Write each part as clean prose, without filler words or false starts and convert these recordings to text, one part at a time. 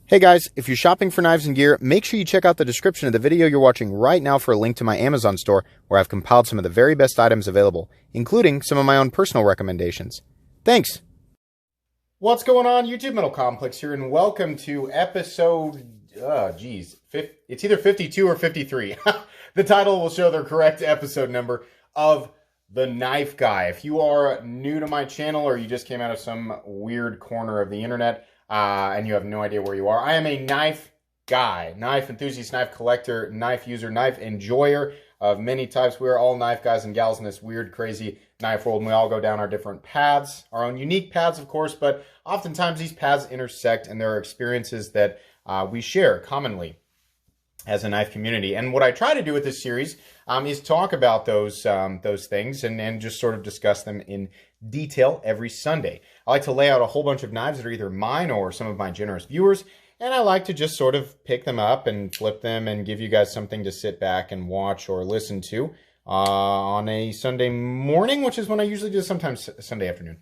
Hey guys, if you're shopping for knives and gear, make sure you check out the description of the video you're watching right now for a link to my Amazon store where I've compiled some of the very best items available, including some of my own personal recommendations. Thanks! What's going on, YouTube? Metal Complex here, and welcome to episode, it's either 52 or 53. The title will show the correct episode number of The Knife Guy. If you are new to my channel or you just came out of some weird corner of the internet, and you have no idea where you are, I am a knife guy, knife enthusiast, knife collector, knife user, knife enjoyer of many types. We are all knife guys and gals in this weird, crazy knife world, and we all go down our different paths, our own unique paths, of course, but oftentimes these paths intersect, and there are experiences that we share commonly as a knife community. And what I try to do with this series is talk about those things and just sort of discuss them in detail every Sunday. I like to lay out a whole bunch of knives that are either mine or some of my generous viewers, and I like to just sort of pick them up and flip them and give you guys something to sit back and watch or listen to on a Sunday morning, which is when I usually do, sometimes Sunday afternoon.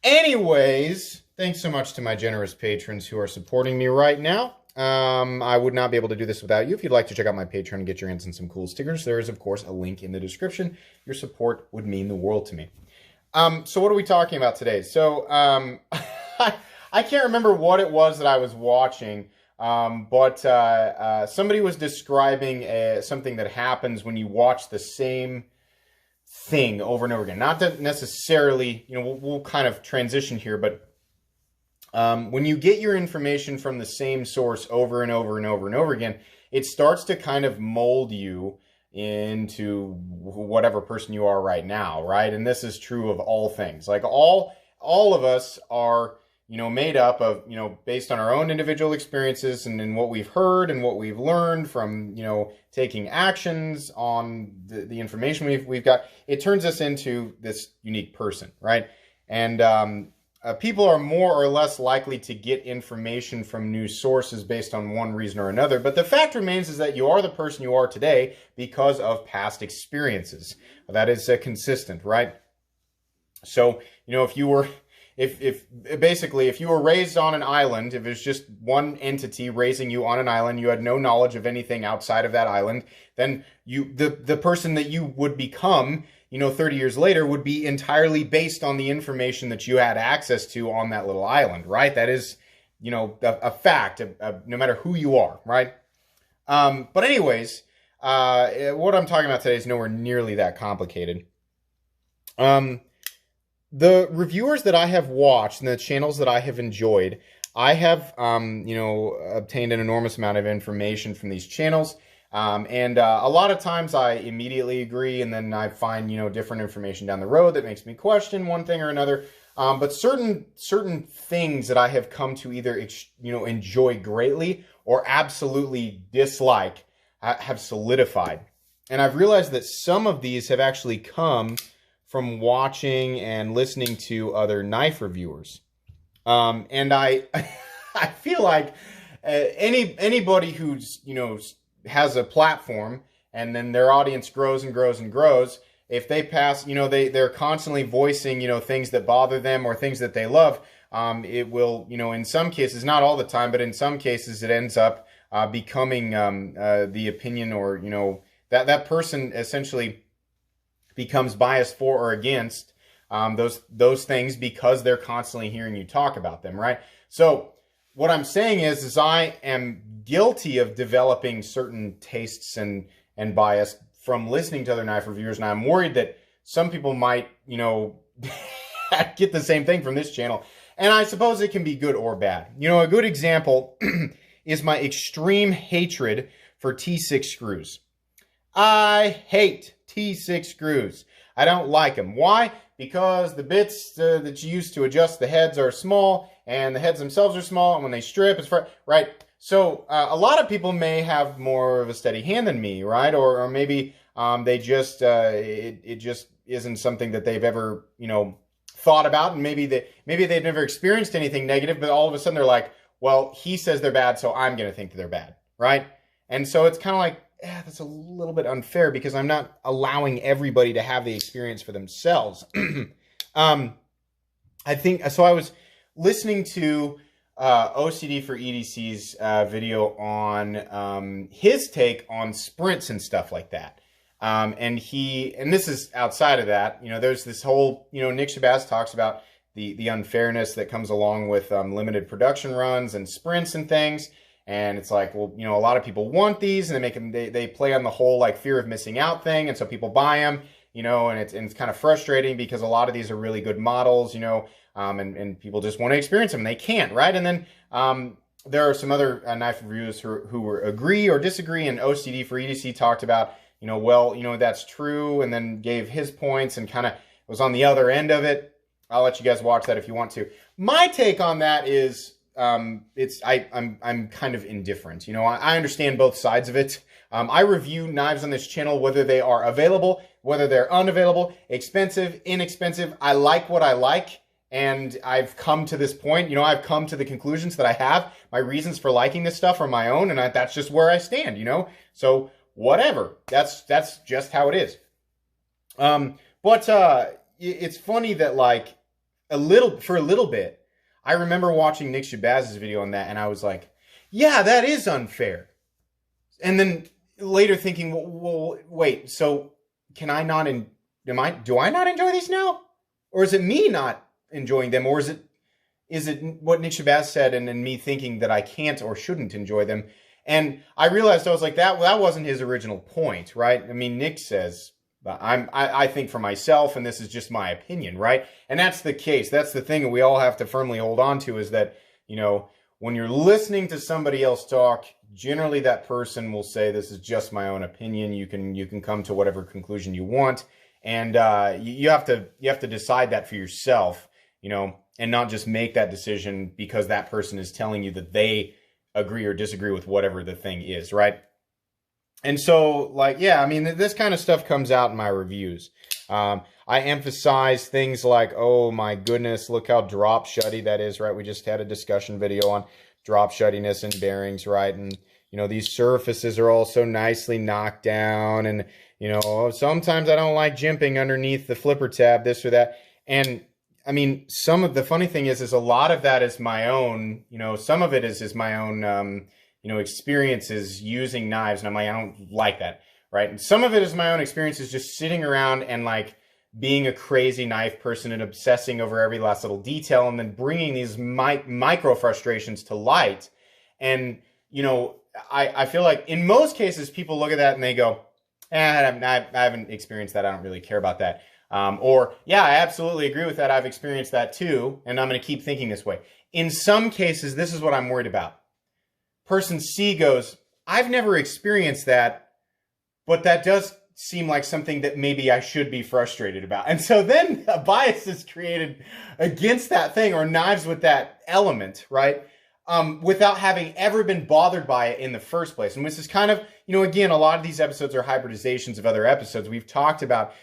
Anyways, thanks so much to my generous patrons who are supporting me right now. I would not be able to do this without you. If you'd like to check out my Patreon and get your hands on some cool stickers, there is, of course, a link in the description. Your support would mean the world to me. So what are we talking about today? So, I can't remember what it was that I was watching, but somebody was describing something that happens when you watch the same thing over and over again. Not that necessarily, we'll kind of transition here, but when you get your information from the same source over and over and over and over again, it starts to kind of mold you into whatever person you are right now, right? And this is true of all things. Like all of us are, made up of, based on our own individual experiences and what we've heard and what we've learned from, taking actions on the information we've got. It turns us into this unique person, right? And people are more or less likely to get information from news sources based on one reason or another. But the fact remains is that you are the person you are today because of past experiences. That is consistent, right? So, if you were, if you were raised on an island, if it's just one entity raising you on an island, you had no knowledge of anything outside of that island, then the person that you would become 30 years later would be entirely based on the information that you had access to on that little island, right? That is, a fact, no matter who you are, right? But anyways, what I'm talking about today is nowhere nearly that complicated. The reviewers that I have watched and the channels that I have enjoyed, I have, obtained an enormous amount of information from these channels. And a lot of times I immediately agree, and then I find, different information down the road that makes me question one thing or another. But certain things that I have come to either, enjoy greatly or absolutely dislike have solidified. And I've realized that some of these have actually come from watching and listening to other knife reviewers. And I feel like anybody who's, has a platform and then their audience grows and grows and grows, if they pass, they're constantly voicing, things that bother them or things that they love, it will, in some cases, not all the time, but in some cases it ends up becoming the opinion or, that person essentially becomes biased for or against those things because they're constantly hearing you talk about them, right? So what I'm saying is I am guilty of developing certain tastes and bias from listening to other knife reviewers, and I'm worried that some people might, get the same thing from this channel. And I suppose it can be good or bad. A good example is my extreme hatred for T6 screws. I hate T6 screws. I don't like them. Why? Because the bits that you use to adjust the heads are small, and the heads themselves are small, and when they strip, it's right. So a lot of people may have more of a steady hand than me, right? Or maybe they just it just isn't something that they've ever thought about, and maybe they've never experienced anything negative, but all of a sudden they're like, well, he says they're bad, so I'm going to think that they're bad, right? And so it's kind of like, that's a little bit unfair because I'm not allowing everybody to have the experience for themselves. I think so. I was listening to OCD for EDC's video on his take on sprints and stuff like that. And this is outside of that, there's this whole, Nick Shabazz talks about the unfairness that comes along with limited production runs and sprints and things. And it's like, well, a lot of people want these, and they play on the whole like fear of missing out thing, and so people buy them, and it's kind of frustrating because a lot of these are really good models, and people just want to experience them, and they can't, right? And then there are some other knife reviewers who agree or disagree, and OCD for EDC talked about, that's true, and then gave his points and kind of was on the other end of it. I'll let you guys watch that if you want to. My take on that is, I'm kind of indifferent. I understand both sides of it. I review knives on this channel, whether they are available, whether they're unavailable, expensive, inexpensive. I like what I like, and I've come to this point. I've come to the conclusions that I have. My reasons for liking this stuff are my own, and that's just where I stand. So whatever. That's just how it is. But it's funny that like for a little bit, I remember watching Nick Shabazz's video on that, and I was like, yeah, that is unfair. And then later thinking, well wait, so can I not, do I not enjoy these now? Or is it me not enjoying them? Or is it what Nick Shabazz said and me thinking that I can't or shouldn't enjoy them? And I realized, I was like, that wasn't his original point, right? I mean, Nick says, I think for myself, and this is just my opinion, right? And that's the case. That's the thing that we all have to firmly hold on to, is that, when you're listening to somebody else talk, generally that person will say, this is just my own opinion. You can come to whatever conclusion you want. And you have to decide that for yourself, and not just make that decision because that person is telling you that they agree or disagree with whatever the thing is, right? And so, like, yeah, I mean, this kind of stuff comes out in my reviews. I emphasize things like, oh my goodness, look how drop shutty that is, right? We just had a discussion video on drop shuttiness and bearings, right? And, these surfaces are all so nicely knocked down. And, sometimes I don't like jimping underneath the flipper tab, this or that. And, I mean, the funny thing is a lot of that is my own, some of it is my own, experiences using knives, and I'm like, I don't like that, right? And some of it is my own experiences just sitting around and like being a crazy knife person and obsessing over every last little detail, and then bringing these micro frustrations to light. And, I feel like in most cases, people look at that and they go, I haven't experienced that. I don't really care about that. Or, yeah, I absolutely agree with that. I've experienced that too, and I'm going to keep thinking this way. In some cases, this is what I'm worried about. Person C goes, I've never experienced that, but that does seem like something that maybe I should be frustrated about. And so then a bias is created against that thing, or knives with that element, right? Without having ever been bothered by it in the first place. And this is kind of, again, a lot of these episodes are hybridizations of other episodes. We've talked about,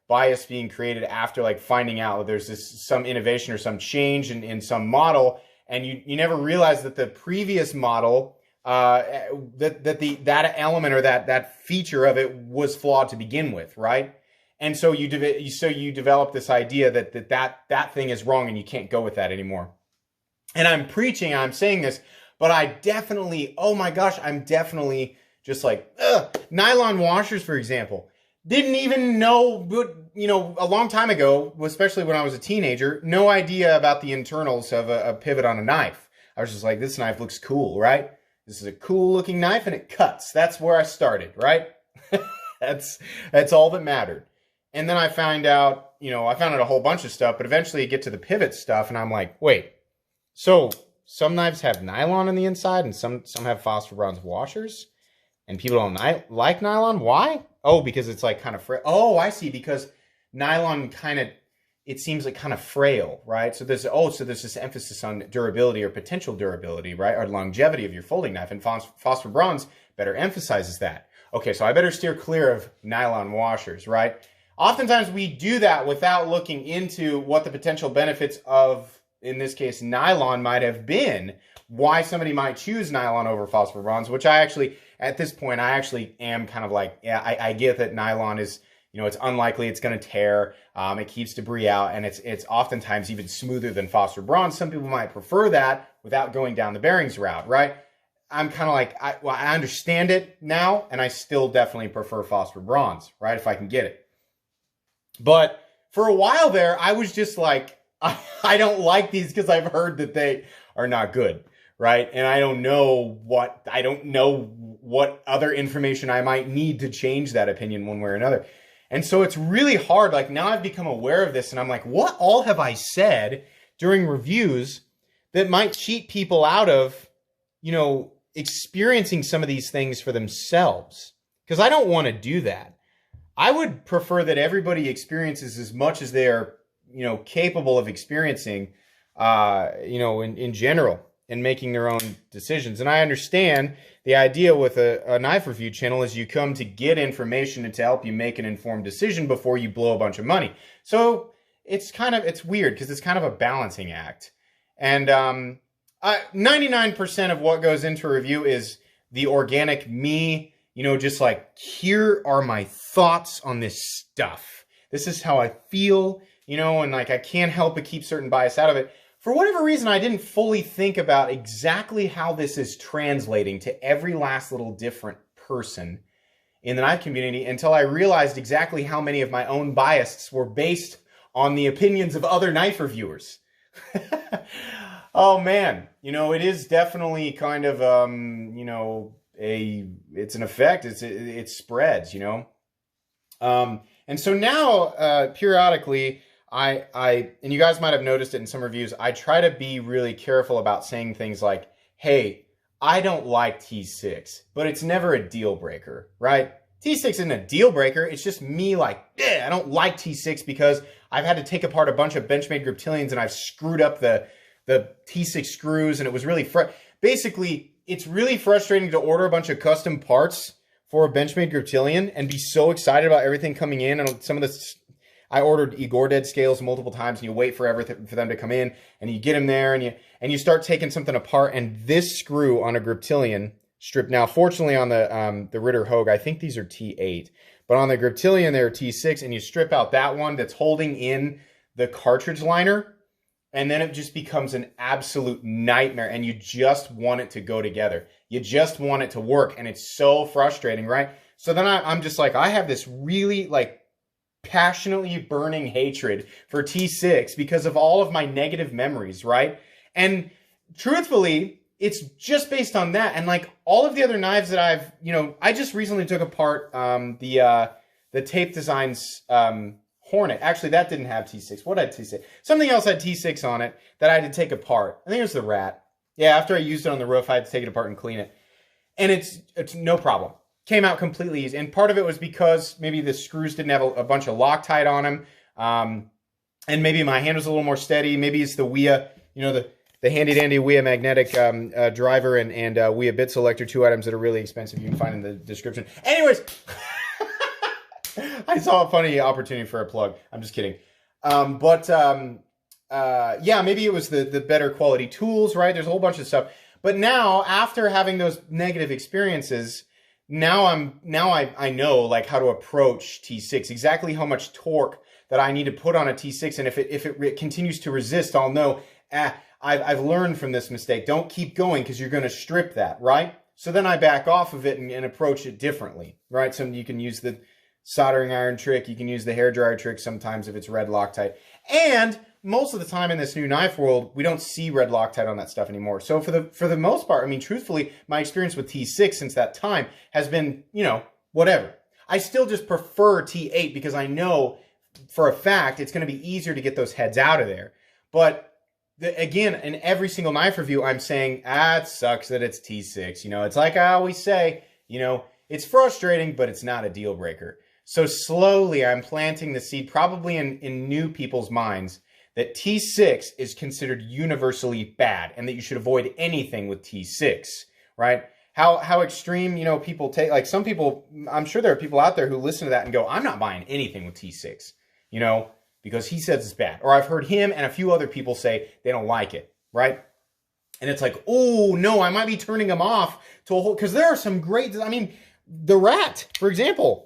bias being created after like finding out that there's some innovation or some change in some model. And you never realize that the previous model, that element or that feature of it was flawed to begin with, right? And so you develop this idea that thing is wrong and you can't go with that anymore. And I'm saying this, but I definitely, oh my gosh, I'm definitely just like, nylon washers, for example. Didn't even know, but, a long time ago, especially when I was a teenager, no idea about the internals of a pivot on a knife. I was just like, this knife looks cool, right? This is a cool looking knife and it cuts. That's where I started, right? That's all that mattered. And then I found out a whole bunch of stuff, but eventually you get to the pivot stuff and I'm like, wait, so some knives have nylon on the inside and some have phosphor-bronze washers, and people don't like nylon? Why? Oh, because it's like kind of frail. Oh, I see. Because nylon it seems like kind of frail, right? So there's this emphasis on durability or potential durability, right? Or longevity of your folding knife, and phosphor bronze better emphasizes that. Okay, so I better steer clear of nylon washers, right? Oftentimes we do that without looking into what the potential benefits of, in this case, nylon might have been, why somebody might choose nylon over phosphor bronze, which at this point, I actually am kind of like, yeah, I get that nylon is, it's unlikely it's going to tear. It keeps debris out, and it's oftentimes even smoother than phosphor bronze. Some people might prefer that, without going down the bearings route, right? I'm kind of like, I understand it now, and I still definitely prefer phosphor bronze, right, if I can get it. But for a while there, I was just like, I don't like these because I've heard that they are not good, right? And I don't know what other information I might need to change that opinion one way or another. And so it's really hard. Like, now I've become aware of this, and I'm like, what all have I said during reviews that might cheat people out of, experiencing some of these things for themselves? Because I don't want to do that. I would prefer that everybody experiences as much as they are, capable of experiencing, in general, and making their own decisions. And I understand the idea with a knife review channel is you come to get information and to help you make an informed decision before you blow a bunch of money. So it's weird because it's kind of a balancing act. And 99% of what goes into a review is the organic me, just like, here are my thoughts on this stuff. This is how I feel, and like, I can't help but keep certain bias out of it. For whatever reason, I didn't fully think about exactly how this is translating to every last little different person in the knife community until I realized exactly how many of my own biases were based on the opinions of other knife reviewers. Oh man, it is definitely kind of, it's an effect. It spreads, and so now, periodically, and you guys might have noticed it in some reviews, I try to be really careful about saying things like, hey, I don't like T6, but it's never a deal breaker, right? T6 isn't a deal breaker. It's just me like, I don't like T6 because I've had to take apart a bunch of Benchmade Griptilians and I've screwed up the T6 screws, and it was really basically, it's really frustrating to order a bunch of custom parts for a Benchmade Griptilian and be so excited about everything coming in. And some of this, I ordered Igor Dead scales multiple times, and you wait forever for them to come in, and you get them there, and you start taking something apart, and this screw on a Griptilian strip. Now, fortunately, on the Ritter Hogue, I think these are T8, but on the Griptilian they're T6, and you strip out that one that's holding in the cartridge liner, and then it just becomes an absolute nightmare, and you just want it to go together. You just want it to work, and it's so frustrating, right? So then I'm just like, I have this really, like, passionately burning hatred for T6 because of all of my negative memories, right? And truthfully, it's just based on that. And like all of the other knives that I've, I just recently took apart the Tape Designs Hornet. Actually, that didn't have T6. What had T6? Something else had T6 on it that I had to take apart. I think it was the Rat. Yeah, after I used it on the roof, I had to take it apart and clean it. And it's no problem. Came out completely easy. And part of it was because maybe the screws didn't have a bunch of Loctite on them. And maybe my hand was a little more steady. Maybe it's the WIA, the handy dandy WIA magnetic driver and WIA bit selector, 2 items that are really expensive. You can find in the description. Anyways, I saw a funny opportunity for a plug. I'm just kidding. Yeah, maybe it was the better quality tools, right? There's a whole bunch of stuff. But now, after having those negative experiences, now I know like how to approach T6, exactly how much torque that I need to put on a T6, and if it continues to resist, I'll know, I've learned from this mistake. Don't keep going because you're going to strip that, right? So then I back off of it and approach it differently, right? So you can use the soldering iron trick, you can use the hairdryer trick sometimes if it's red Loctite, and most of the time in this new knife world, we don't see red Loctite on that stuff anymore. So for the most part, I mean, truthfully, my experience with T6 since that time has been, whatever. I still just prefer T8 because I know for a fact it's going to be easier to get those heads out of there. But again, in every single knife review, I'm saying, it sucks that it's T6. It's like I always say, it's frustrating, but it's not a deal breaker. So slowly, I'm planting the seed, probably in new people's minds, that T6 is considered universally bad and that you should avoid anything with T6, right? How extreme, people take, like some people, I'm sure there are people out there who listen to that and go, I'm not buying anything with T6, because he says it's bad. Or I've heard him and a few other people say they don't like it, right? And it's like, oh no, I might be turning them off to a whole, because there are some great, the Rat, for example.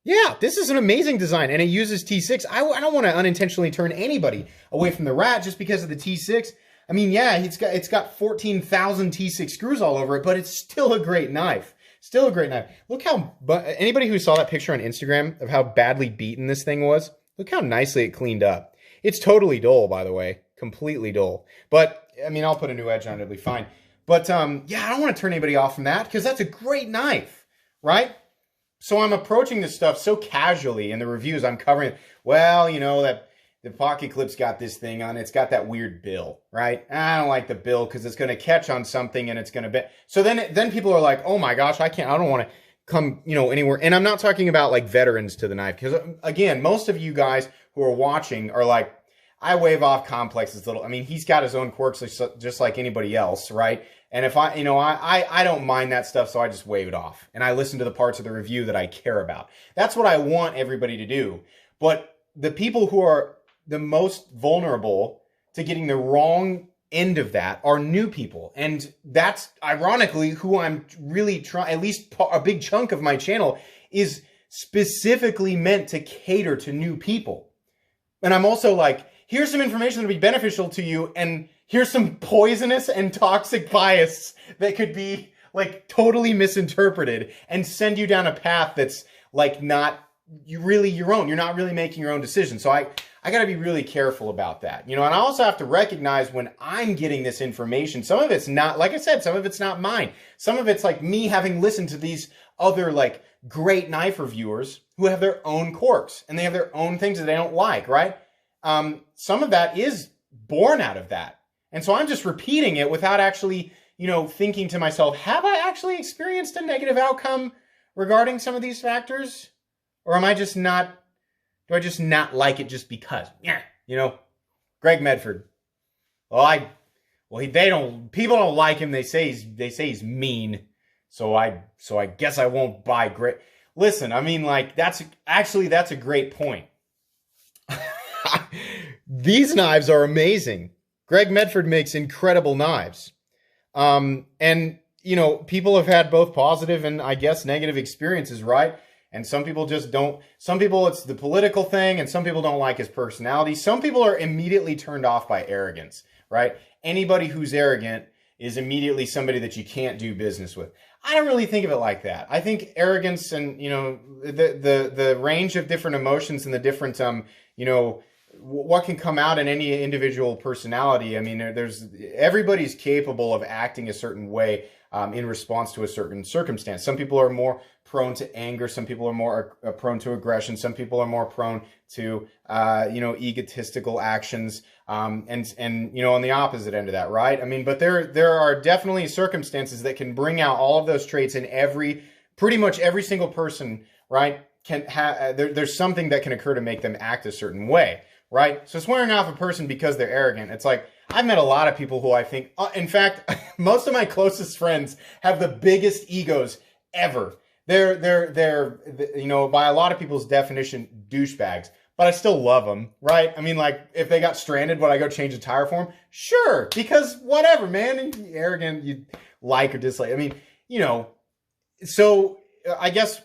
Yeah, this is an amazing design, and it uses T6. I don't want to unintentionally turn anybody away from the Rat just because of the T6. I mean, yeah, it's got 14,000 T6 screws all over it, but it's still a great knife. Still a great knife. Look how, but anybody who saw that picture on Instagram of how badly beaten this thing was, look how nicely it cleaned up. It's totally dull, by the way, completely dull. But I mean, I'll put a new edge on it, it'll be fine. But yeah, I don't want to turn anybody off from that because that's a great knife, right? So I'm approaching this stuff so casually in the reviews. I'm covering, well, you know, that the Pocket Clip's got this thing on it. It's got that weird bill, right? I don't like the bill because it's going to catch on something and it's going to be. So then people are like, oh my gosh, I don't want to come, you know, anywhere. And I'm not talking about like veterans to the knife because again, most of you guys who are watching are like, I wave off Complex's little, I mean, he's got his own quirks just like anybody else, right? And if I, you know, I don't mind that stuff, so I just wave it off. And I listen to the parts of the review that I care about. That's what I want everybody to do. But the people who are the most vulnerable to getting the wrong end of that are new people. And that's ironically who I'm really trying, at least a big chunk of my channel is specifically meant to cater to new people. And I'm also like, here's some information that'll be beneficial to you, and here's some poisonous and toxic bias that could be like totally misinterpreted and send you down a path that's like not really your own. You're not really making your own decision. So I got to be really careful about that, you know, and I also have to recognize when I'm getting this information, some of it's not, like I said, some of it's not mine. Some of it's like me having listened to these other like great knife reviewers who have their own quirks and they have their own things that they don't like, right? Some of that is born out of that. And so I'm just repeating it without actually, you know, thinking to myself, have I actually experienced a negative outcome regarding some of these factors? Or am I just not, do I just not like it just because? Yeah, you know, Greg Medford. People don't like him. They say he's mean. So I guess I won't buy Greg. Listen, I mean, like, that's a great point. These knives are amazing. Greg Medford makes incredible knives. And, you know, people have had both positive and I guess negative experiences, right? And some people just don't. Some people, it's the political thing, and some people don't like his personality. Some people are immediately turned off by arrogance, right? Anybody who's arrogant is immediately somebody that you can't do business with. I don't really think of it like that. I think arrogance and, you know, the range of different emotions and the different, you know, what can come out in any individual personality. I mean, everybody's capable of acting a certain way in response to a certain circumstance. Some people are more prone to anger. Some people are more prone to aggression. Some people are more prone to, you know, egotistical actions. And, you know, on the opposite end of that, right? I mean, but there are definitely circumstances that can bring out all of those traits in pretty much every single person, right? There's something that can occur to make them act a certain way, right? So swearing off a person because they're arrogant, it's like, I've met a lot of people who I think, in fact, most of my closest friends have the biggest egos ever. They're, you know, by a lot of people's definition, douchebags, but I still love them, right? I mean, like, if they got stranded, would I go change a tire for them? Sure, because whatever, man, arrogant, you like or dislike. I mean, you know, so I guess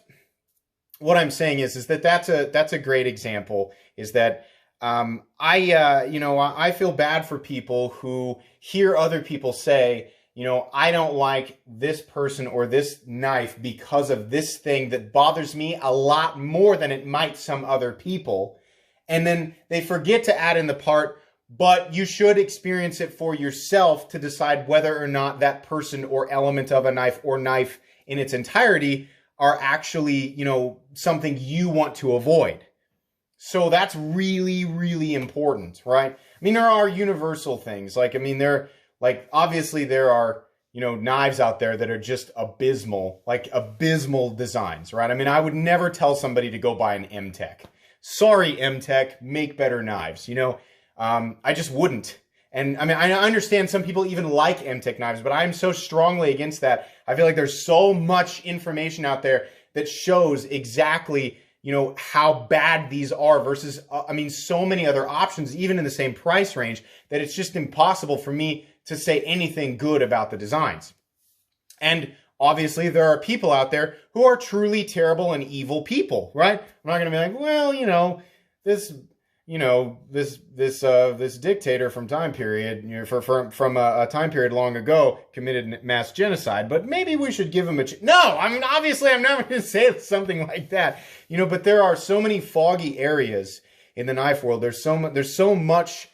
what I'm saying is that that's a great example, is that I feel bad for people who hear other people say, you know, I don't like this person or this knife because of this thing that bothers me a lot more than it might some other people. And then they forget to add in the part, but you should experience it for yourself to decide whether or not that person or element of a knife or knife in its entirety are actually, you know, something you want to avoid. So that's really, really important, right? I mean, there are universal things. Like, I mean, obviously there are, you know, knives out there that are just abysmal, like abysmal designs, right? I mean, I would never tell somebody to go buy an M-Tech. Sorry, M-Tech, make better knives, you know? I just wouldn't. And I mean, I understand some people even like M-Tech knives, but I'm so strongly against that. I feel like there's so much information out there that shows exactly, you know, how bad these are versus, I mean, so many other options, even in the same price range, that it's just impossible for me to say anything good about the designs. And obviously there are people out there who are truly terrible and evil people, right? I'm not going to be like, well, you know, you know, this dictator from time period, you know, from a time period long ago committed mass genocide, but maybe we should give him a no. I mean, obviously, I'm never going to say something like that, you know. But there are so many foggy areas in the knife world. There's so much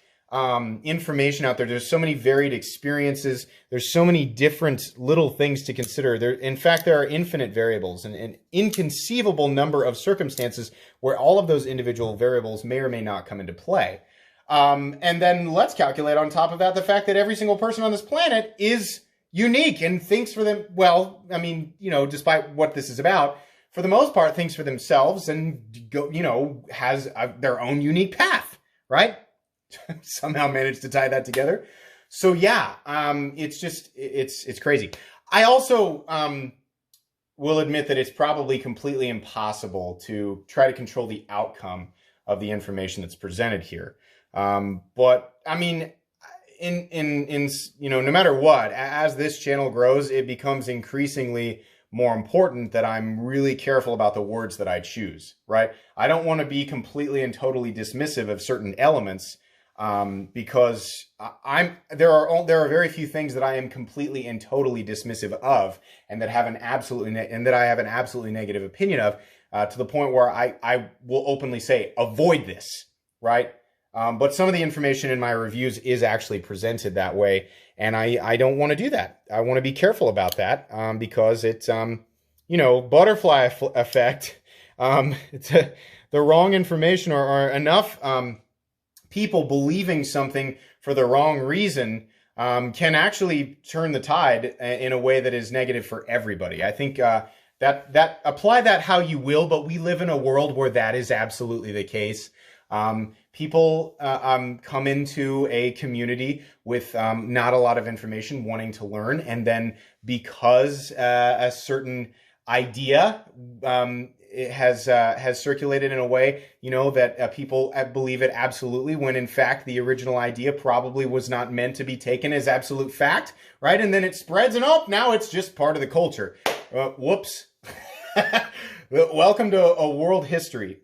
information out there. There's so many varied experiences. There's so many different little things to consider. In fact, there are infinite variables and an inconceivable number of circumstances where all of those individual variables may or may not come into play. And then let's calculate on top of that the fact that every single person on this planet is unique and thinks for them. Well, I mean, you know, despite what this is about, for the most part, thinks for themselves and has their own unique path, right? Somehow managed to tie that together. So yeah, it's crazy. I also will admit that it's probably completely impossible to try to control the outcome of the information that's presented here. But I mean, in you know, no matter what, as this channel grows, it becomes increasingly more important that I'm really careful about the words that I choose, right? I don't want to be completely and totally dismissive of certain elements, because there are very few things that I am completely and totally dismissive of, and that have an absolutely negative opinion of, to the point where I will openly say avoid this, right? But some of the information in my reviews is actually presented that way, and I don't want to do that. I want to be careful about that, because it's you know, butterfly effect. It's the wrong information or enough people believing something for the wrong reason can actually turn the tide in a way that is negative for everybody. I think that apply that how you will, but we live in a world where that is absolutely the case. People come into a community with not a lot of information, wanting to learn, and then because a certain idea it has circulated in a way, you know, that people believe it absolutely, when in fact the original idea probably was not meant to be taken as absolute fact, right? And then it spreads, and now it's just part of the culture. Whoops. Welcome to a world history.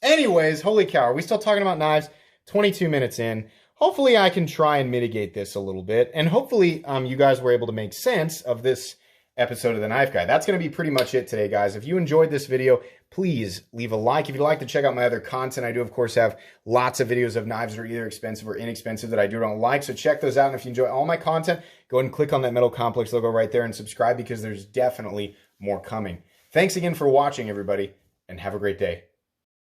Anyways, holy cow, are we still talking about knives? 22 minutes in. Hopefully I can try and mitigate this a little bit, and hopefully you guys were able to make sense of this episode of The Knife Guy. That's going to be pretty much it today, guys. If you enjoyed this video, please leave a like. If you'd like to check out my other content, I do, of course, have lots of videos of knives that are either expensive or inexpensive that I do or don't like, so check those out. And if you enjoy all my content, go ahead and click on that Metal Complex logo right there and subscribe, because there's definitely more coming. Thanks again for watching, everybody, and have a great day.